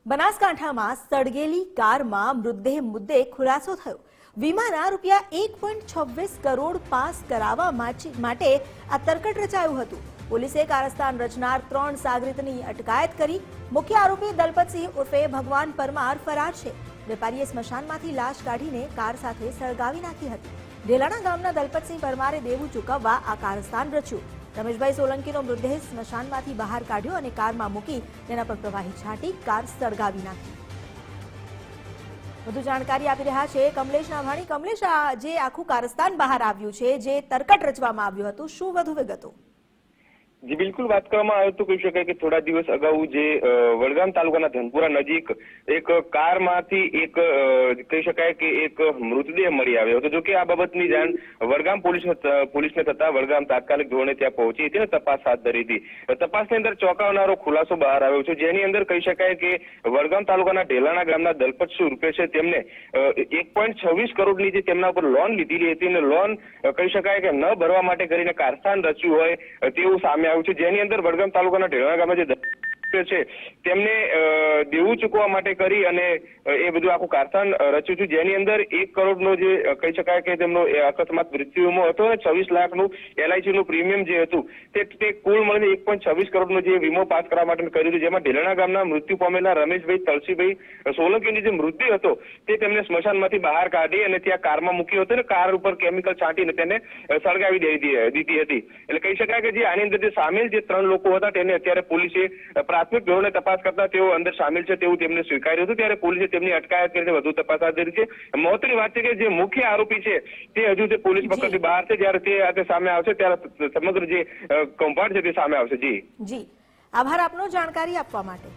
બનાસકાંઠામાં સળગેલી કારમાં મૃતદેહ મુદ્દે ખુલાસો થયો। વીમાના રૂપિયા 1.26 કરોડ પાસ કરાવવા માટે આ તરકટ રચાયું હતું। પોલીસે કારસ્તાન રચનાર 3 સાગરીતની અટકાયત કરી। મુખ્ય આરોપી દલપતસિંહ ઉર્ફે ભગવાન પરમાર ફરાર છે। વેપારીએ સ્મશાનમાંથી લાશ કાઢીને કાર સાથે સળગાવી નાખી હતી। ઢેલાણા ગામના દલપતસિંહ પરમારે દેવું ચૂકવવા આ કારસ્તાન રચ્યું। રમેશભાઈ સોલંકીનો મૃતદેહ સ્મશાનમાંથી બહાર કાઢ્યો અને કારમાં મૂકી તેના પર પ્રવાહી છાંટી કાર સળગાવી નાખી। વધુ જાણકારી આપી રહ્યા છે કમલેશ નાભાણી। કમલેશ, આ જે આખું કારસ્તાન બહાર આવ્યું છે, જે તરકટ રચવામાં આવ્યું હતું, શું વધુ વિગતો? જી બિલકુલ, વાત કરવામાં આવે તો કહી શકાય કે થોડા દિવસ અગાઉ જે વડગામ તાલુકાના ધનપુરા નજીક એક કારમાંથી એક કહી શકાય કે એક મૃતદેહ મળી આવ્યો હતો। જો કે આ બાબતની જાણ વડગામ પોલીસને થતા વડગામ તાત્કાલિક ધોરણે ત્યાં પહોંચી હતી અને તપાસ હાથ ધરી હતી। તપાસની અંદર ચોંકાવનારો ખુલાસો બહાર આવ્યો છે, જેની અંદર કહી શકાય કે વડગામ તાલુકાના ઢેલાણા ગામના દલપતસિંહ ઉર્ફે છે તેમને 1.26 કરોડની જે તેમના ઉપર લોન લીધેલી હતી અને લોન કહી શકાય કે ન ભરવા માટે કરીને કારસ્તાન રચ્યું હોય તેવું સામે આવ્યું છે। જેની અંદર વડગામ તાલુકાના ઢેલાણા ગામના જે છે તેમને દેવું ચૂકવવા માટે કરી અને એ બધું આખું કારસ્તાન રચ્યું છે। જેની અંદર 1 કરોડનો જે કહી શકાય કે તેમનો અકસ્માત મૃત્યુ વીમો હતો અને 26 લાખનું LIC નું પ્રીમિયમ જે હતું તે કુલ મળીને 1.26 કરોડનો જે વીમો પાસ કરવા માટે કર્યું હતું। જેમાં ઢેલાણા ગામના મૃત્યુ પામેલા રમેશભાઈ તલસીભાઈ સોલંકીનો જે મૃતદેહ હતો તે તેમને સ્મશાનમાંથી બહાર કાઢી અને ત્યાં કારમાં મૂક્યો હતો અને કાર ઉપર કેમિકલ છાંટીને તેને સળગાવી દીધી હતી। એટલે કહી શકાય કે જે આની અંદર જે સામેલ જે 3 લોકો હતા તેને અત્યારે પોલીસે પ્રાથમિક ધોરણે તપાસ કરતા તેઓ અંદર સામેલ છે તેવું તેમને સ્વીકાર્યું હતું। ત્યારે પોલીસે તેમની અટકાયત કરીને વધુ તપાસ હાથ ધરી છે। મહત્વની વાત છે કે જે મુખ્ય આરોપી છે તે હજુ તે પોલીસ પકડથી બહાર છે। જ્યારે તે સામે આવશે ત્યારે સમગ્ર જે કૌભાંડ છે તે સામે આવશે। જી આભાર આપનો જાણકારી આપવા માટે।